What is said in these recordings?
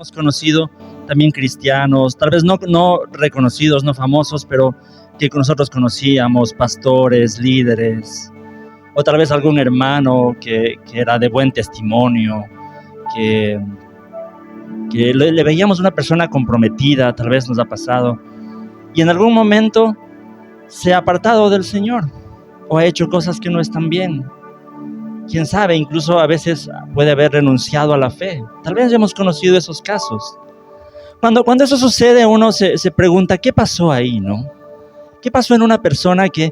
hemos conocido también cristianos, tal vez no reconocidos, no famosos, pero que nosotros conocíamos, pastores, líderes, o tal vez algún hermano que era de buen testimonio, que le veíamos una persona comprometida, tal vez nos ha pasado, y en algún momento se ha apartado del Señor, o ha hecho cosas que no están bien. Quién sabe, incluso a veces puede haber renunciado a la fe. Tal vez hemos conocido esos casos. Cuando eso sucede, uno se pregunta, ¿qué pasó ahí, no? ¿Qué pasó en una persona que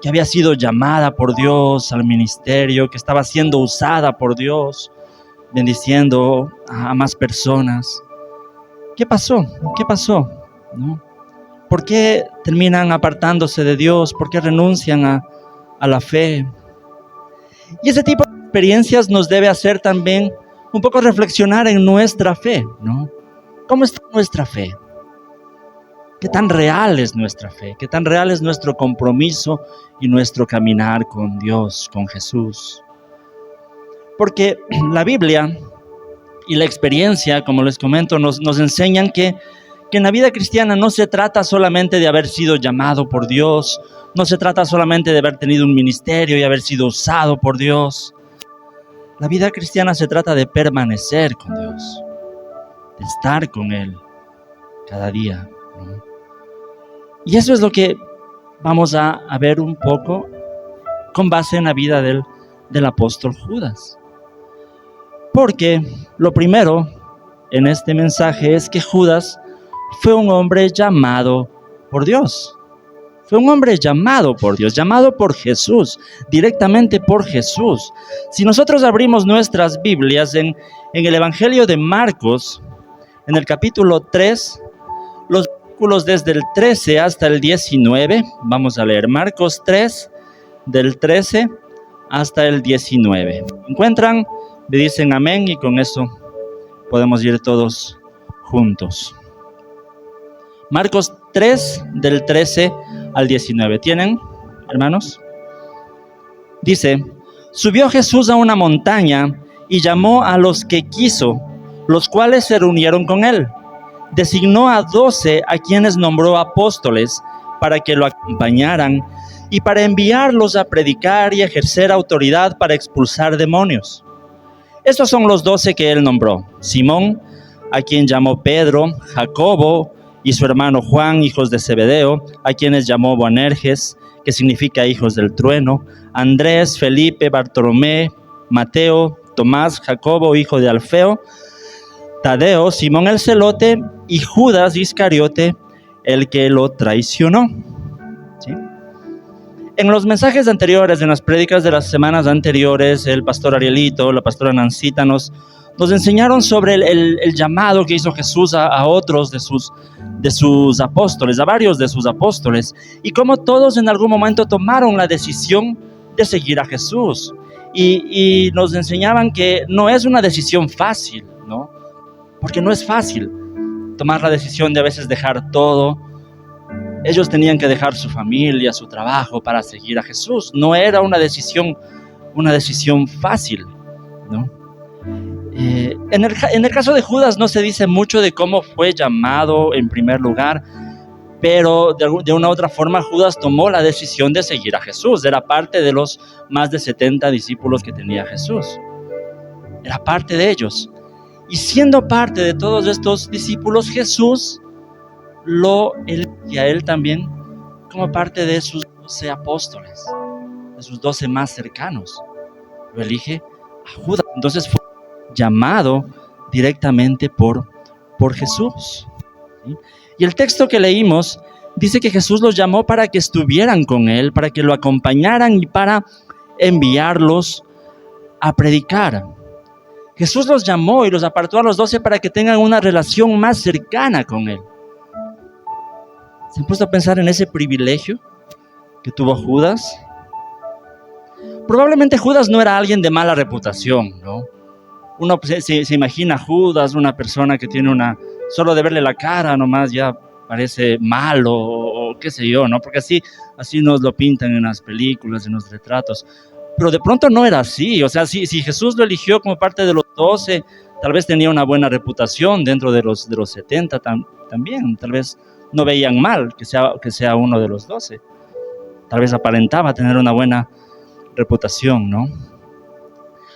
había sido llamada por Dios al ministerio, que estaba siendo usada por Dios, bendiciendo a más personas? ¿Qué pasó? ¿Qué pasó? ¿No? ¿Por qué terminan apartándose de Dios? ¿Por qué renuncian a la fe? Y ese tipo de experiencias nos debe hacer también un poco reflexionar en nuestra fe, ¿no? ¿Cómo está nuestra fe? ¿Qué tan real es nuestra fe? ¿Qué tan real es nuestro compromiso y nuestro caminar con Dios, con Jesús? Porque la Biblia y la experiencia, como les comento, nos enseñan que en la vida cristiana no se trata solamente de haber sido llamado por Dios, no se trata solamente de haber tenido un ministerio y haber sido usado por Dios. La vida cristiana se trata de permanecer con Dios, de estar con Él cada día, ¿no? Y eso es lo que vamos a ver un poco con base en la vida del apóstol Judas. Porque lo primero en este mensaje es que Judas fue un hombre llamado por Dios. Fue un hombre llamado por Dios, llamado por Jesús, directamente por Jesús. Si nosotros abrimos nuestras Biblias en el Evangelio de Marcos, en el capítulo 3, los versículos desde el 13 hasta el 19, vamos a leer Marcos 3, del 13 hasta el 19. ¿Encuentran? Me dicen amén y con eso podemos ir todos juntos. Marcos 3, del 13 al 19. ¿Tienen, hermanos? Dice, subió Jesús a una montaña y llamó a los que quiso, los cuales se reunieron con él. Designó a 12 a quienes nombró apóstoles para que lo acompañaran y para enviarlos a predicar y ejercer autoridad para expulsar demonios. Estos son los 12 que él nombró: Simón, a quien llamó Pedro, Jacobo y su hermano Juan, hijos de Zebedeo, a quienes llamó Boanerges, que significa hijos del trueno, Andrés, Felipe, Bartolomé, Mateo, Tomás, Jacobo, hijo de Alfeo, Tadeo, Simón el celote y Judas Iscariote, el que lo traicionó. ¿Sí? En los mensajes anteriores, en las prédicas de las semanas anteriores, el pastor Arielito, la pastora Nancita nos enseñaron sobre el llamado que hizo Jesús a otros de sus apóstoles, a varios de sus apóstoles, y cómo todos en algún momento tomaron la decisión de seguir a Jesús. Y nos enseñaban que no es una decisión fácil, ¿no? Porque no es fácil tomar la decisión de a veces dejar todo. Ellos tenían que dejar su familia, su trabajo para seguir a Jesús. No era una decisión fácil, ¿no? En el caso de Judas no se dice mucho de cómo fue llamado en primer lugar, pero de una u otra forma Judas tomó la decisión de seguir a Jesús. Era parte de los más de 70 discípulos que tenía Jesús. Era parte de ellos. Y siendo parte de todos estos discípulos, Jesús lo elige a él también como parte de sus 12 apóstoles, de sus 12 más cercanos. Lo elige a Judas. Entonces fue llamado directamente por Jesús. ¿Sí? Y el texto que leímos dice que Jesús los llamó para que estuvieran con él, para que lo acompañaran y para enviarlos a predicar. Jesús los llamó y los apartó a los 12 para que tengan una relación más cercana con él. ¿Se han puesto a pensar en ese privilegio que tuvo Judas? Probablemente Judas no era alguien de mala reputación, ¿no? Uno se imagina a Judas, una persona que tiene solo de verle la cara nomás ya parece malo o qué sé yo, ¿no? Porque así nos lo pintan en las películas, en los retratos. Pero de pronto no era así. O sea, si Jesús lo eligió como parte de los 12, tal vez tenía una buena reputación dentro de los 70 también. Tal vez no veían mal que sea uno de los 12. Tal vez aparentaba tener una buena reputación, ¿no?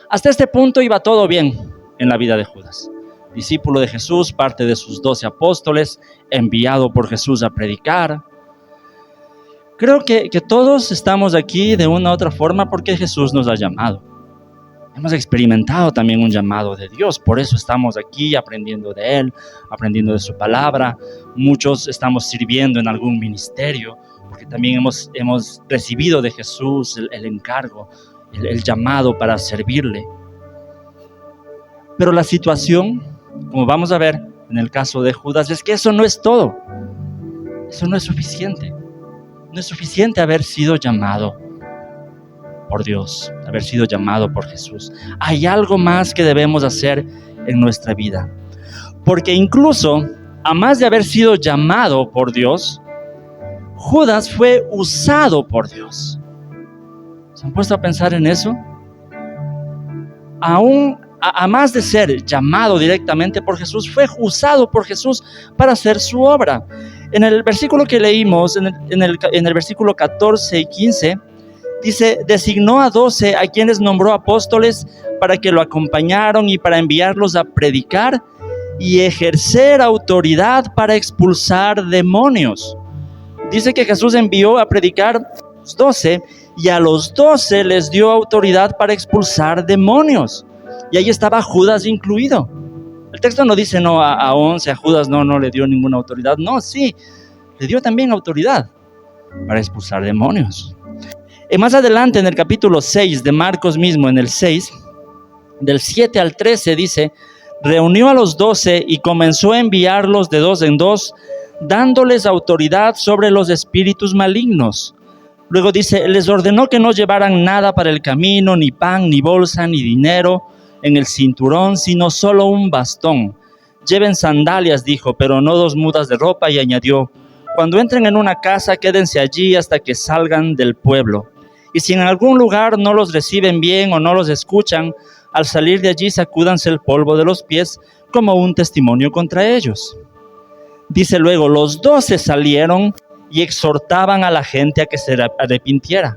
Hasta este punto iba todo bien en la vida de Judas. Discípulo de Jesús, parte de sus 12 apóstoles, enviado por Jesús a predicar. Creo que todos estamos aquí de una u otra forma porque Jesús nos ha llamado. Hemos experimentado también un llamado de Dios, por eso estamos aquí aprendiendo de Él, aprendiendo de su palabra. Muchos estamos sirviendo en algún ministerio, porque también hemos recibido de Jesús el encargo, el llamado para servirle. Pero la situación, como vamos a ver en el caso de Judas, es que eso no es todo. Eso no es suficiente. No es suficiente haber sido llamado por Dios, haber sido llamado por Jesús. Hay algo más que debemos hacer en nuestra vida. Porque incluso, a más de haber sido llamado por Dios, Judas fue usado por Dios. ¿Se han puesto a pensar en eso? A más de ser llamado directamente por Jesús, fue usado por Jesús para hacer su obra. En el versículo que leímos, en el versículo 14 y 15, dice, designó a 12 a quienes nombró apóstoles para que lo acompañaron y para enviarlos a predicar y ejercer autoridad para expulsar demonios. Dice que Jesús envió a predicar a los 12 y a los 12 les dio autoridad para expulsar demonios. Y ahí estaba Judas incluido. El texto no dice no a 11, a Judas no le dio ninguna autoridad. No, sí, le dio también autoridad para expulsar demonios. Y más adelante en el capítulo 6 de Marcos mismo, en el 6, del 7 al 13 dice, reunió a los 12 y comenzó a enviarlos de dos en dos, dándoles autoridad sobre los espíritus malignos. Luego dice, les ordenó que no llevaran nada para el camino, ni pan, ni bolsa, ni dinero en el cinturón, sino solo un bastón. Lleven sandalias, dijo, pero no 2 mudas de ropa, y añadió, cuando entren en una casa, quédense allí hasta que salgan del pueblo. Y si en algún lugar no los reciben bien o no los escuchan, al salir de allí sacúdanse el polvo de los pies como un testimonio contra ellos. Dice luego, los 12 salieron y exhortaban a la gente a que se arrepintiera.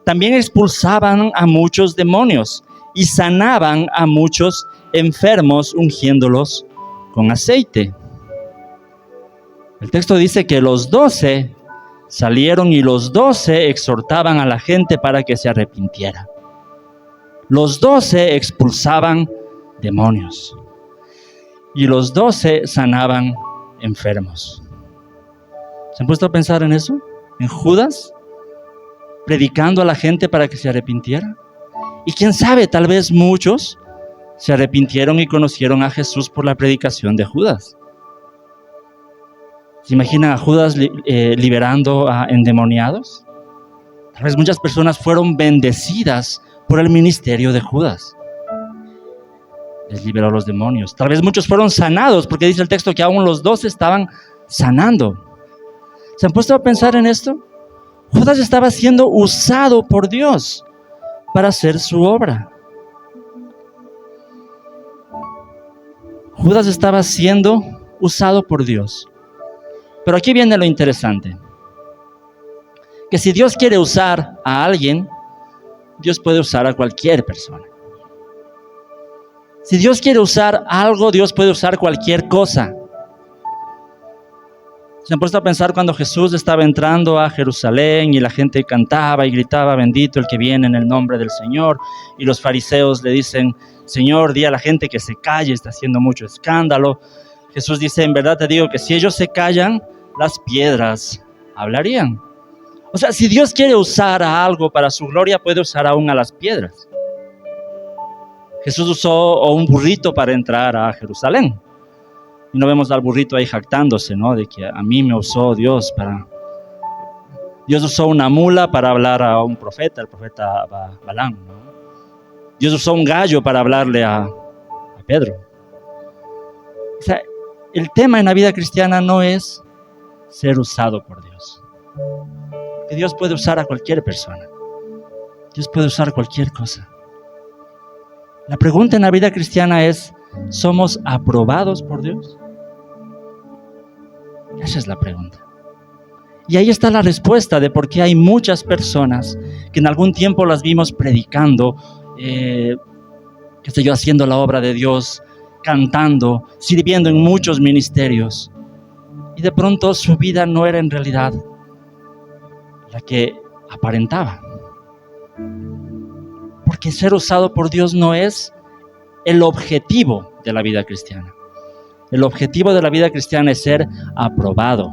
También expulsaban a muchos demonios y sanaban a muchos enfermos ungiéndolos con aceite. El texto dice que los 12 salieron y los 12 exhortaban a la gente para que se arrepintiera. Los 12 expulsaban demonios y los 12 sanaban enfermos. ¿Se han puesto a pensar en eso? ¿En Judas? Predicando a la gente para que se arrepintiera. Y quién sabe, tal vez muchos se arrepintieron y conocieron a Jesús por la predicación de Judas. ¿Se imaginan a Judas liberando a endemoniados? Tal vez muchas personas fueron bendecidas por el ministerio de Judas. Les liberó a los demonios. Tal vez muchos fueron sanados, porque dice el texto que aún los 12 estaban sanando. ¿Se han puesto a pensar en esto? Judas estaba siendo usado por Dios para hacer su obra. Judas estaba siendo usado por Dios. Pero aquí viene lo interesante. Que si Dios quiere usar a alguien, Dios puede usar a cualquier persona. Si Dios quiere usar algo, Dios puede usar cualquier cosa. ¿Se han puesto a pensar cuando Jesús estaba entrando a Jerusalén y la gente cantaba y gritaba, bendito el que viene en el nombre del Señor? Y los fariseos le dicen, Señor, di a la gente que se calle, está haciendo mucho escándalo. Jesús dice, en verdad te digo que si ellos se callan, las piedras hablarían. O sea, si Dios quiere usar a algo para su gloria, puede usar aún a las piedras. Jesús usó un burrito para entrar a Jerusalén. Y no vemos al burrito ahí jactándose, ¿no? De que a mí me usó Dios para... Dios usó una mula para hablar a un profeta, el profeta Balaam, ¿no? Dios usó un gallo para hablarle a Pedro. O sea, el tema en la vida cristiana no es ser usado por Dios. Que Dios puede usar a cualquier persona. Dios puede usar cualquier cosa. La pregunta en la vida cristiana es, ¿somos aprobados por Dios? Esa es la pregunta. Y ahí está la respuesta de por qué hay muchas personas que en algún tiempo las vimos predicando, haciendo la obra de Dios, cantando, sirviendo en muchos ministerios. Y de pronto su vida no era en realidad la que aparentaba. Porque ser usado por Dios no es el objetivo de la vida cristiana. El objetivo de la vida cristiana es ser aprobado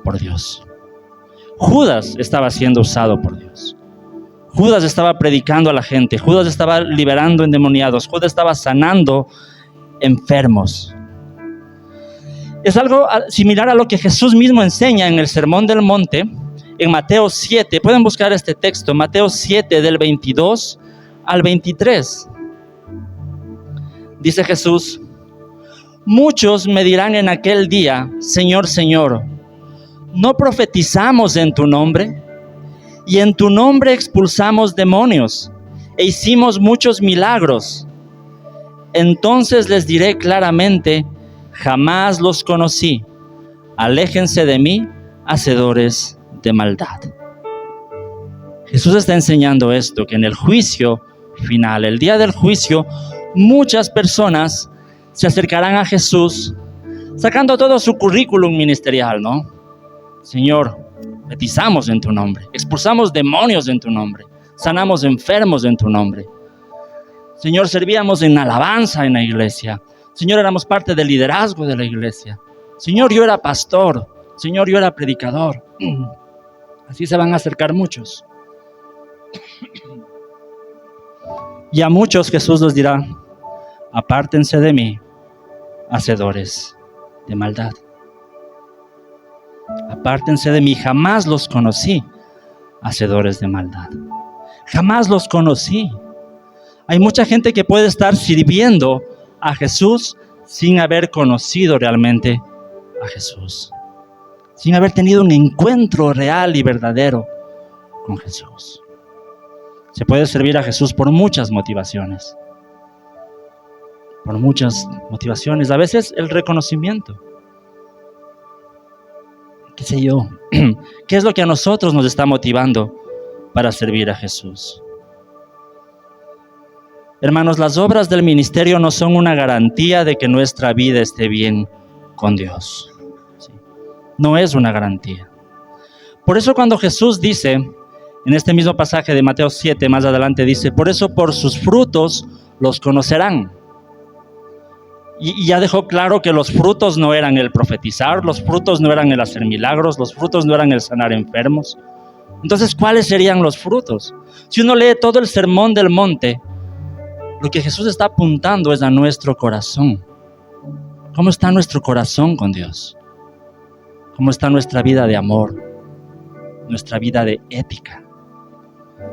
por Dios. Judas estaba siendo usado por Dios. Judas estaba predicando a la gente. Judas estaba liberando endemoniados. Judas estaba sanando enfermos. Es algo similar a lo que Jesús mismo enseña en el Sermón del Monte, en Mateo 7. Pueden buscar este texto, Mateo 7, del 22 al 23. Dice Jesús: muchos me dirán en aquel día, Señor, Señor, ¿no profetizamos en tu nombre? Y en tu nombre expulsamos demonios e hicimos muchos milagros. Entonces les diré claramente, jamás los conocí. Aléjense de mí, hacedores de maldad. Jesús está enseñando esto, que en el juicio final, el día del juicio, muchas personas se acercarán a Jesús sacando todo su currículum ministerial, ¿no? Señor, profetizamos en tu nombre, expulsamos demonios en tu nombre, sanamos enfermos en tu nombre. Señor, servíamos en alabanza en la iglesia. Señor, éramos parte del liderazgo de la iglesia. Señor, yo era pastor. Señor, yo era predicador. Así se van a acercar muchos. Y a muchos Jesús les dirá: apártense de mí, hacedores de maldad. Apártense de mí, jamás los conocí, hacedores de maldad. Jamás los conocí. Hay mucha gente que puede estar sirviendo a Jesús sin haber conocido realmente a Jesús, sin haber tenido un encuentro real y verdadero con Jesús. Se puede servir a Jesús por muchas motivaciones. A veces el reconocimiento. ¿Qué sé yo? ¿Qué es lo que a nosotros nos está motivando para servir a Jesús? Hermanos, las obras del ministerio no son una garantía de que nuestra vida esté bien con Dios. ¿Sí? No es una garantía. Por eso cuando Jesús dice, en este mismo pasaje de Mateo 7, más adelante dice, por eso por sus frutos los conocerán. Y ya dejó claro que los frutos no eran el profetizar, los frutos no eran el hacer milagros, los frutos no eran el sanar enfermos. Entonces, ¿cuáles serían los frutos? Si uno lee todo el Sermón del Monte, lo que Jesús está apuntando es a nuestro corazón. ¿Cómo está nuestro corazón con Dios? ¿Cómo está nuestra vida de amor? Nuestra vida de ética.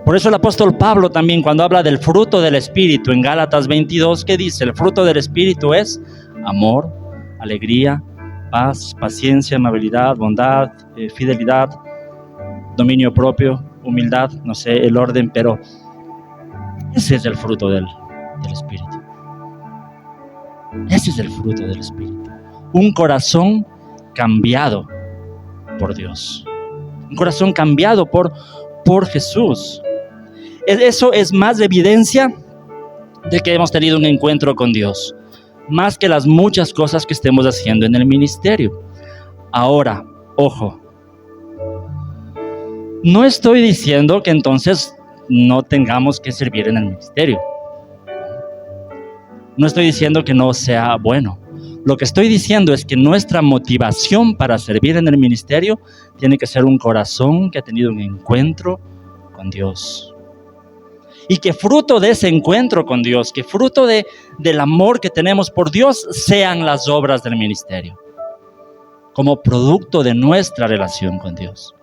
Por eso el apóstol Pablo también, cuando habla del fruto del Espíritu en Gálatas 22, ¿qué dice? El fruto del Espíritu es amor, alegría, paz, paciencia, amabilidad, bondad, fidelidad, dominio propio, humildad, no sé el orden, pero ese es el fruto del Espíritu. Ese es el fruto del Espíritu. Un corazón cambiado por Dios. Un corazón cambiado por Jesús. Eso es más evidencia de que hemos tenido un encuentro con Dios, más que las muchas cosas que estemos haciendo en el ministerio. Ahora, ojo, no estoy diciendo que entonces no tengamos que servir en el ministerio. No estoy diciendo que no sea bueno. Lo que estoy diciendo es que nuestra motivación para servir en el ministerio tiene que ser un corazón que ha tenido un encuentro con Dios. Y que fruto de ese encuentro con Dios, que fruto del amor que tenemos por Dios, sean las obras del ministerio, como producto de nuestra relación con Dios.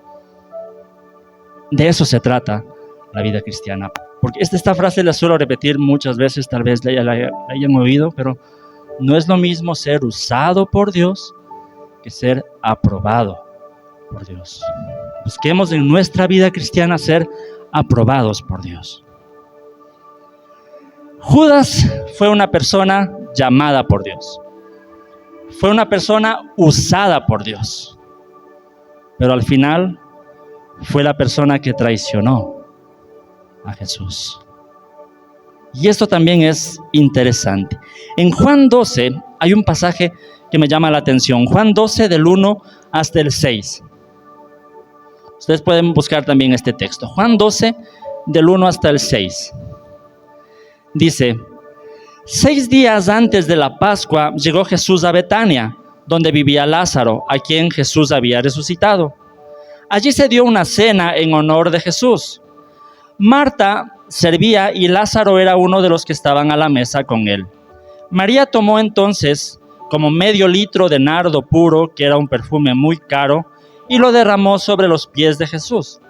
De eso se trata la vida cristiana. Porque esta frase la suelo repetir muchas veces, tal vez la hayan oído, pero no es lo mismo ser usado por Dios que ser aprobado por Dios. Busquemos en nuestra vida cristiana ser aprobados por Dios. Judas fue una persona llamada por Dios. Fue una persona usada por Dios. Pero al final fue la persona que traicionó a Jesús. Y esto también es interesante. En Juan 12 hay un pasaje que me llama la atención. Juan 12 del 1 hasta el 6. Ustedes pueden buscar también este texto. Juan 12 del 1 hasta el 6. Dice: 6 días antes de la Pascua llegó Jesús a Betania, donde vivía Lázaro, a quien Jesús había resucitado. Allí se dio una cena en honor de Jesús. Marta servía y Lázaro era uno de los que estaban a la mesa con él. María tomó entonces como medio litro de nardo puro, que era un perfume muy caro, y lo derramó sobre los pies de Jesús,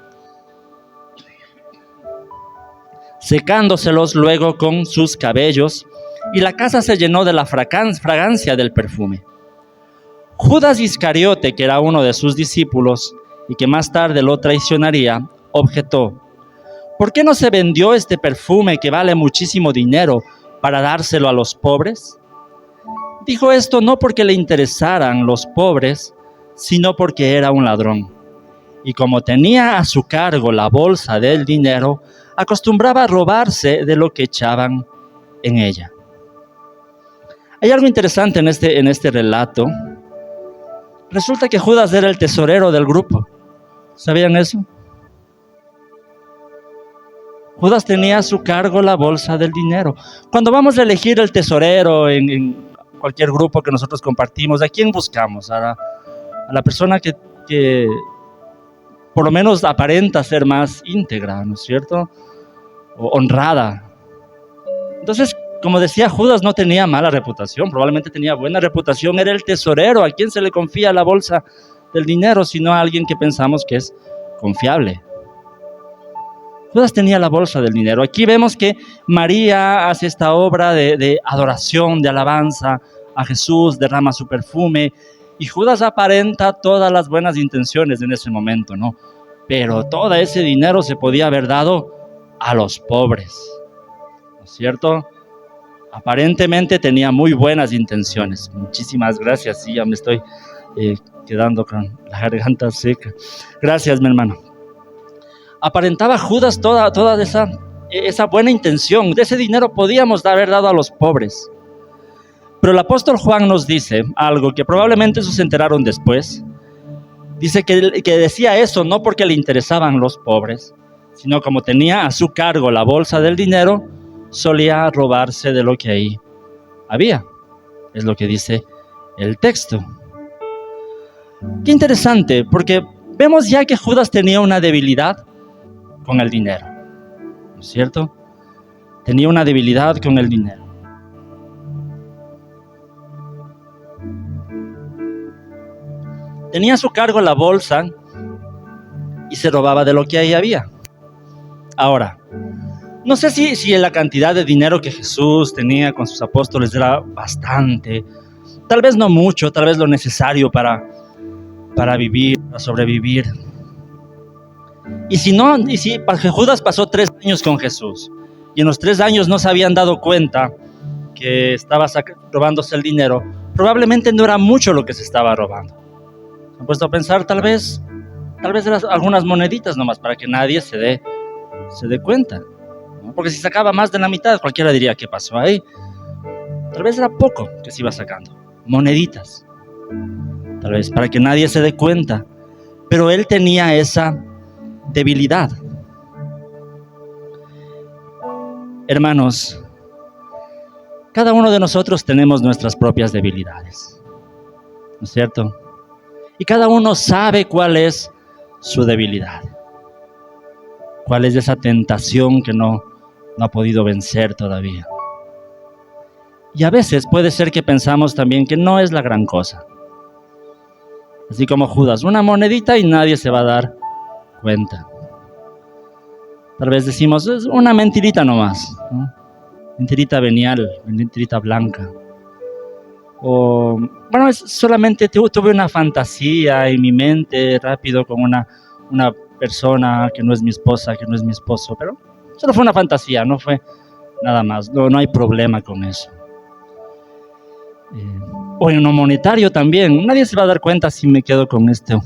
secándoselos luego con sus cabellos, y la casa se llenó de la fragancia del perfume. Judas Iscariote, que era uno de sus discípulos y que más tarde lo traicionaría, objetó: ¿por qué no se vendió este perfume que vale muchísimo dinero para dárselo a los pobres? Dijo esto no porque le interesaran los pobres, sino porque era un ladrón. Y como tenía a su cargo la bolsa del dinero, acostumbraba a robarse de lo que echaban en ella. Hay algo interesante en este relato. Resulta que Judas era el tesorero del grupo. ¿Sabían eso? Judas tenía a su cargo la bolsa del dinero. Cuando vamos a elegir el tesorero en cualquier grupo que nosotros compartimos, ¿a quién buscamos? A la persona que por lo menos aparenta ser más íntegra, ¿no es cierto? O honrada. Entonces, como decía, Judas no tenía mala reputación, probablemente tenía buena reputación. Era el tesorero. ¿A quién se le confía la bolsa del dinero? Sino a alguien que pensamos que es confiable. Judas tenía la bolsa del dinero. Aquí vemos que María hace esta obra de adoración, de alabanza a Jesús, derrama su perfume, y Judas aparenta todas las buenas intenciones en ese momento, ¿no? Pero todo ese dinero se podía haber dado a los pobres, ¿no es cierto? Aparentemente tenía muy buenas intenciones. Muchísimas gracias, sí, ya me estoy quedando con la garganta seca. Gracias, mi hermano. Aparentaba Judas toda esa buena intención. De ese dinero podíamos haber dado a los pobres. Pero el apóstol Juan nos dice algo que probablemente se enteraron después. Dice que decía eso no porque le interesaban los pobres, sino como tenía a su cargo la bolsa del dinero, solía robarse de lo que ahí había. Es lo que dice el texto. Qué interesante, porque vemos ya que Judas tenía una debilidad con el dinero, ¿no es cierto? Tenía una debilidad con el dinero. Tenía a su cargo la bolsa y se robaba de lo que ahí había. Ahora, no sé si la cantidad de dinero que Jesús tenía con sus apóstoles era bastante, tal vez no mucho, tal vez lo necesario para vivir, para sobrevivir. Y si Judas pasó 3 años con Jesús y en los 3 años no se habían dado cuenta que estaba robándose el dinero, probablemente no era mucho lo que se estaba robando. Se han puesto a pensar, tal vez eran algunas moneditas nomás para que nadie se dé cuenta, ¿no? Porque si sacaba más de la mitad, cualquiera diría, ¿qué pasó ahí? Tal vez era poco que se iba sacando, moneditas, tal vez para que nadie se dé cuenta. Pero él tenía esa debilidad. Hermanos, cada uno de nosotros tenemos nuestras propias debilidades, ¿no es cierto? Y cada uno sabe cuál es su debilidad, cuál es esa tentación que no ha podido vencer todavía. Y a veces puede ser que pensamos también que no es la gran cosa. Así como Judas, una monedita y nadie se va a dar cuenta. Tal vez decimos, es una mentirita nomás, ¿no? Mentirita venial, mentirita blanca. O, bueno, solamente tuve una fantasía en mi mente rápido con una persona que no es mi esposa, que no es mi esposo, pero solo fue una fantasía, no fue nada más, no hay problema con eso. O en lo monetario también, nadie se va a dar cuenta si me quedo con esto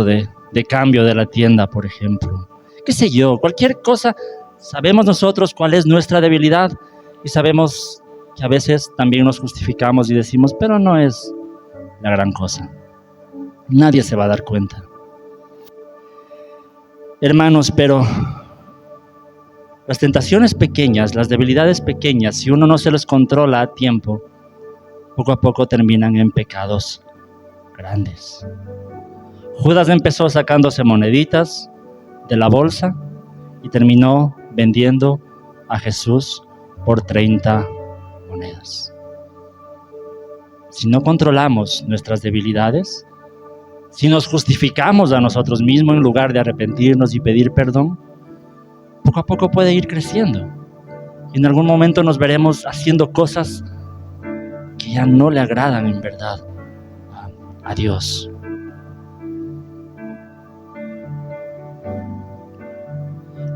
de cambio de la tienda, por ejemplo. Qué sé yo, cualquier cosa, sabemos nosotros cuál es nuestra debilidad y sabemos que a veces también nos justificamos y decimos, pero no es la gran cosa. Nadie se va a dar cuenta. Hermanos, pero las tentaciones pequeñas, las debilidades pequeñas, si uno no se los controla a tiempo, poco a poco terminan en pecados grandes. Judas empezó sacándose moneditas de la bolsa y terminó vendiendo a Jesús por 30 monedas. Si no controlamos nuestras debilidades, si nos justificamos a nosotros mismos en lugar de arrepentirnos y pedir perdón, poco a poco puede ir creciendo. Y en algún momento nos veremos haciendo cosas que ya no le agradan en verdad a Dios.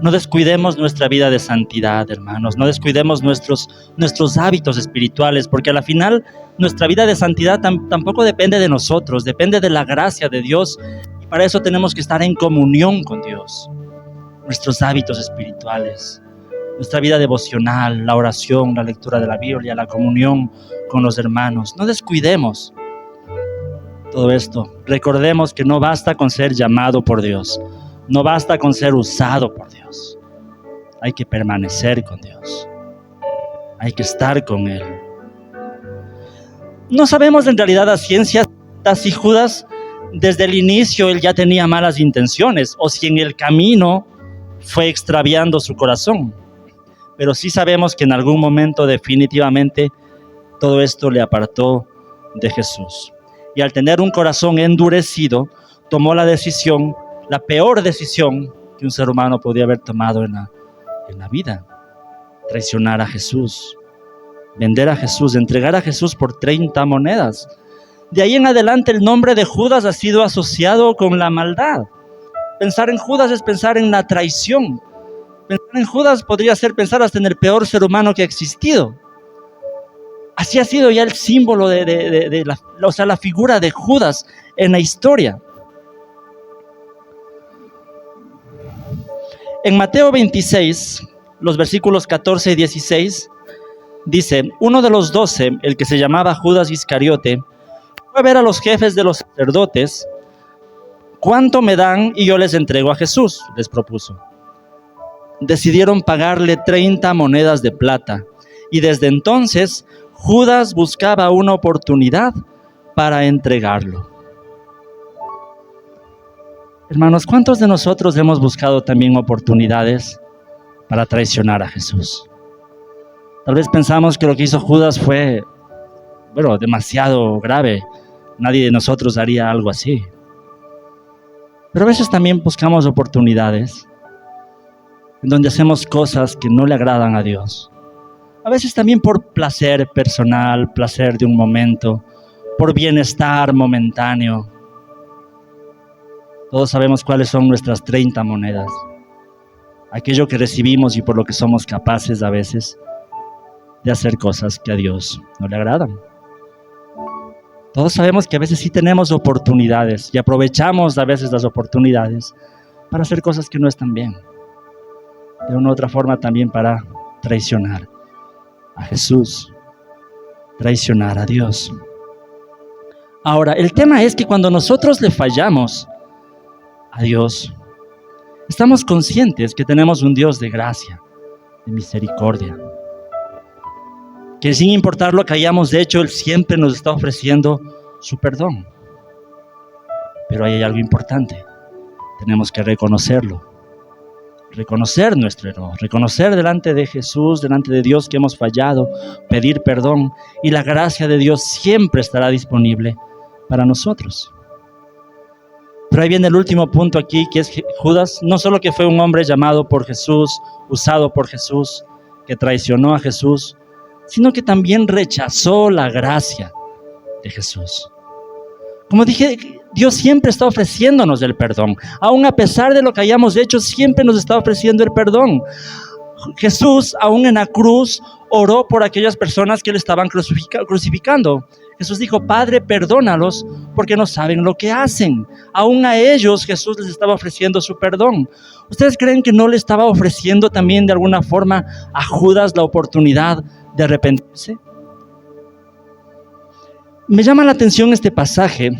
No descuidemos nuestra vida de santidad, hermanos. No descuidemos nuestros hábitos espirituales, porque a la final nuestra vida de santidad tampoco depende de nosotros, depende de la gracia de Dios. Y para eso tenemos que estar en comunión con Dios. Nuestros hábitos espirituales, nuestra vida devocional, la oración, la lectura de la Biblia, la comunión con los hermanos. No descuidemos todo esto. Recordemos que no basta con ser llamado por Dios. No basta con ser usado por Dios. Hay que permanecer con Dios. Hay que estar con Él. No sabemos en realidad a ciencia si Judas desde el inicio él ya tenía malas intenciones o si en el camino fue extraviando su corazón. Pero sí sabemos que en algún momento definitivamente todo esto le apartó de Jesús. Y al tener un corazón endurecido, tomó la decisión, la peor decisión que un ser humano podía haber tomado en la vida: traicionar a Jesús, vender a Jesús, entregar a Jesús por 30 monedas. De ahí en adelante el nombre de Judas ha sido asociado con la maldad. Pensar en Judas es pensar en la traición. Pensar en Judas podría ser pensar hasta en el peor ser humano que ha existido. Así ha sido ya el símbolo la figura de Judas en la historia. En Mateo 26, los versículos 14 y 16, dice: uno de los 12, el que se llamaba Judas Iscariote, fue a ver a los jefes de los sacerdotes. ¿Cuánto me dan y yo les entrego a Jesús?, les propuso. Decidieron pagarle 30 monedas de plata, y desde entonces Judas buscaba una oportunidad para entregarlo. Hermanos, ¿cuántos de nosotros hemos buscado también oportunidades para traicionar a Jesús? Tal vez pensamos que lo que hizo Judas fue, demasiado grave. Nadie de nosotros haría algo así. Pero a veces también buscamos oportunidades en donde hacemos cosas que no le agradan a Dios. A veces también por placer personal, placer de un momento, por bienestar momentáneo. Todos sabemos cuáles son nuestras 30 monedas. Aquello que recibimos y por lo que somos capaces a veces de hacer cosas que a Dios no le agradan. Todos sabemos que a veces sí tenemos oportunidades y aprovechamos a veces las oportunidades para hacer cosas que no están bien. De una u otra forma también para traicionar a Jesús, traicionar a Dios. Ahora, el tema es que cuando nosotros le fallamos a Dios, estamos conscientes que tenemos un Dios de gracia, de misericordia, que sin importar lo que hayamos hecho, Él siempre nos está ofreciendo su perdón. Pero ahí hay algo importante: tenemos que reconocerlo, reconocer nuestro error, reconocer delante de Jesús, delante de Dios que hemos fallado, pedir perdón, y la gracia de Dios siempre estará disponible para nosotros. Pero ahí viene el último punto aquí, que es que Judas no solo que fue un hombre llamado por Jesús, usado por Jesús, que traicionó a Jesús, sino que también rechazó la gracia de Jesús. Como dije, Dios siempre está ofreciéndonos el perdón. Aún a pesar de lo que hayamos hecho, siempre nos está ofreciendo el perdón. Jesús, aún en la cruz, oró por aquellas personas que le estaban crucificando. Jesús dijo: Padre, perdónalos porque no saben lo que hacen. Aún a ellos Jesús les estaba ofreciendo su perdón. ¿Ustedes creen que no le estaba ofreciendo también de alguna forma a Judas la oportunidad de arrepentirse? Me llama la atención este pasaje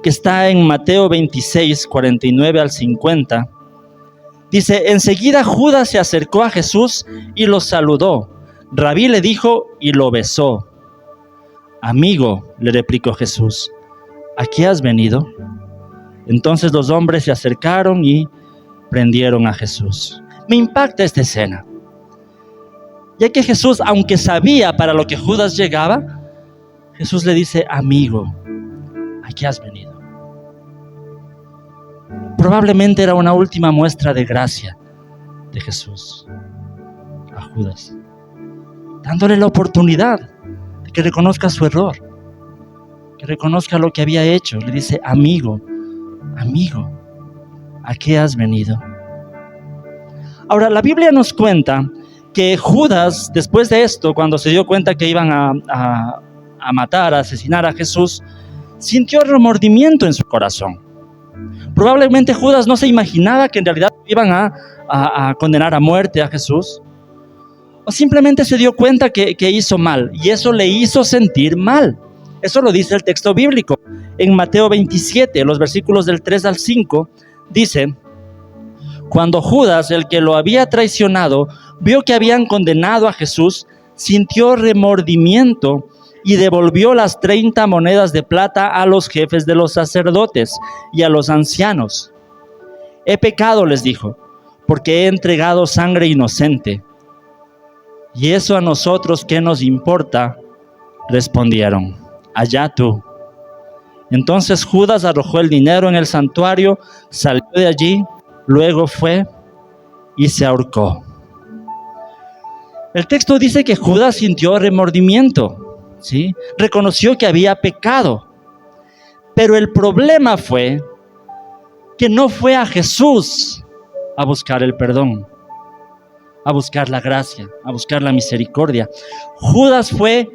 que está en Mateo 26, 49 al 50. Dice: enseguida Judas se acercó a Jesús y lo saludó. Rabí, le dijo, y lo besó. Amigo, le replicó Jesús, ¿a qué has venido? Entonces los hombres se acercaron y prendieron a Jesús. Me impacta esta escena, ya que Jesús, aunque sabía para lo que Judas llegaba, Jesús le dice: amigo, ¿a qué has venido? Probablemente era una última muestra de gracia de Jesús a Judas, dándole la oportunidad de que reconozca su error, que reconozca lo que había hecho. Le dice: amigo, ¿a qué has venido? Ahora, la Biblia nos cuenta que Judas, después de esto, cuando se dio cuenta que iban a matar, a asesinar a Jesús, sintió remordimiento en su corazón. Probablemente Judas no se imaginaba que en realidad iban a condenar a muerte a Jesús, o simplemente se dio cuenta que hizo mal, y eso le hizo sentir mal. Eso lo dice el texto bíblico. En Mateo 27, los versículos del 3 al 5, dice: cuando Judas, el que lo había traicionado, vio que habían condenado a Jesús, sintió remordimiento y devolvió las 30 monedas de plata a los jefes de los sacerdotes y a los ancianos. He pecado, les dijo, porque he entregado sangre inocente. ¿Y eso a nosotros qué nos importa? Respondieron: allá tú. Entonces Judas arrojó el dinero en el santuario, salió de allí, luego fue y se ahorcó. El texto dice que Judas sintió remordimiento, ¿sí? Reconoció que había pecado. Pero el problema fue que no fue a Jesús a buscar el perdón, a buscar la gracia, a buscar la misericordia. Judas fue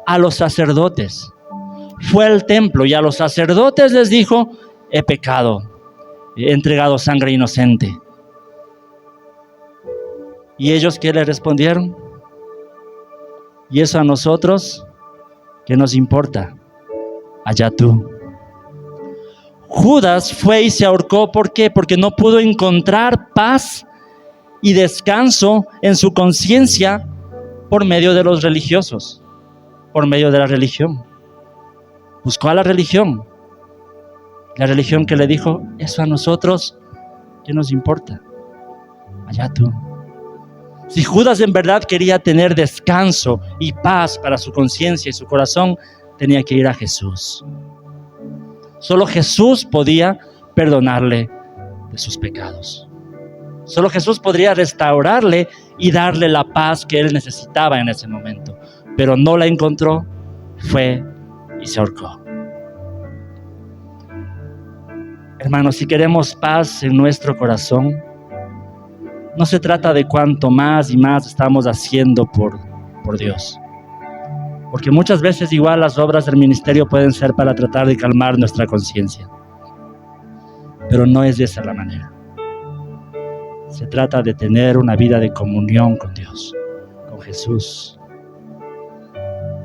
a los sacerdotes, fue al templo y a los sacerdotes les dijo: he pecado, he entregado sangre inocente. ¿Y ellos qué le respondieron? ¿Y eso a nosotros qué nos importa? Allá tú. Judas fue y se ahorcó. ¿Por qué? Porque no pudo encontrar paz y descanso en su conciencia por medio de los religiosos, por medio de la religión. Buscó a la religión que le dijo: eso a nosotros, ¿qué nos importa? Allá tú. Si Judas en verdad quería tener descanso y paz para su conciencia y su corazón, tenía que ir a Jesús. Solo Jesús podía perdonarle de sus pecados. Solo Jesús podría restaurarle y darle la paz que él necesitaba en ese momento. Pero no la encontró, fue y se ahorcó. Hermanos, si queremos paz en nuestro corazón, no se trata de cuánto más y más estamos haciendo por Dios. Porque muchas veces igual las obras del ministerio pueden ser para tratar de calmar nuestra conciencia. Pero no es esa la manera. Se trata de tener una vida de comunión con Dios, con Jesús.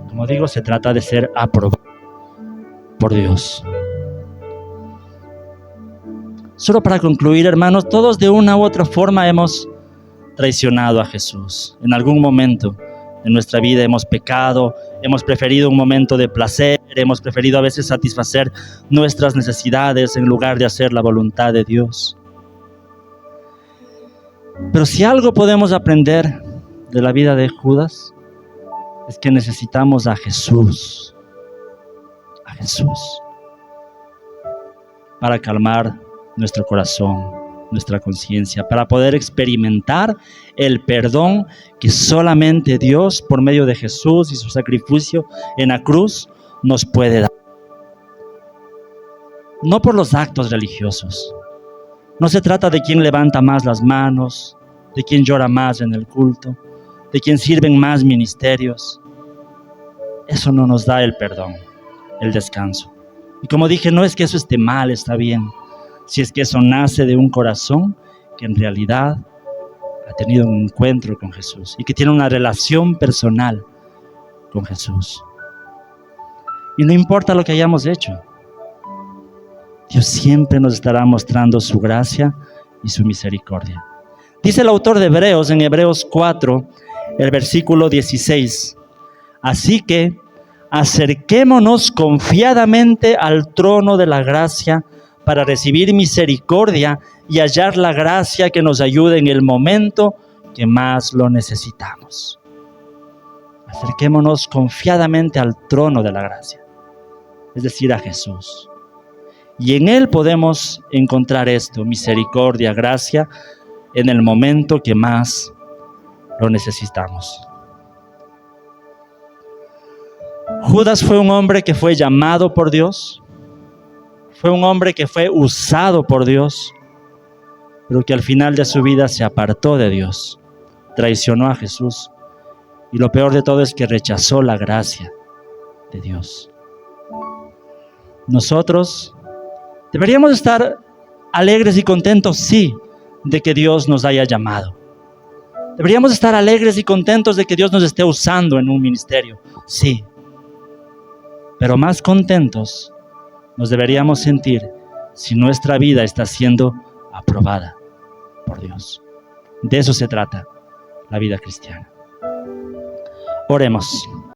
Como digo, se trata de ser aprobado por Dios. Solo para concluir, hermanos, todos de una u otra forma hemos traicionado a Jesús. En algún momento en nuestra vida hemos pecado, hemos preferido un momento de placer, hemos preferido a veces satisfacer nuestras necesidades en lugar de hacer la voluntad de Dios. Pero si algo podemos aprender de la vida de Judas, es que necesitamos a Jesús, para calmar nuestro corazón, nuestra conciencia, para poder experimentar el perdón que solamente Dios, por medio de Jesús y su sacrificio en la cruz, nos puede dar. No por los actos religiosos. No se trata de quién levanta más las manos, de quien llora más en el culto, de quien sirven más ministerios. Eso no nos da el perdón, el descanso. Y como dije, no es que eso esté mal, está bien. Si es que eso nace de un corazón que en realidad ha tenido un encuentro con Jesús y que tiene una relación personal con Jesús. Y no importa lo que hayamos hecho, Dios siempre nos estará mostrando su gracia y su misericordia. Dice el autor de Hebreos en Hebreos 4, el versículo 16. Así que acerquémonos confiadamente al trono de la gracia para recibir misericordia y hallar la gracia que nos ayude en el momento que más lo necesitamos. Acerquémonos confiadamente al trono de la gracia, es decir, a Jesús. Y en Él podemos encontrar esto, misericordia, gracia, en el momento que más lo necesitamos. Judas fue un hombre que fue llamado por Dios, fue un hombre que fue usado por Dios, pero que al final de su vida se apartó de Dios, traicionó a Jesús, y lo peor de todo es que rechazó la gracia de Dios. Nosotros deberíamos estar alegres y contentos, sí, de que Dios nos haya llamado. Deberíamos estar alegres y contentos de que Dios nos esté usando en un ministerio, sí. Pero más contentos nos deberíamos sentir si nuestra vida está siendo aprobada por Dios. De eso se trata la vida cristiana. Oremos.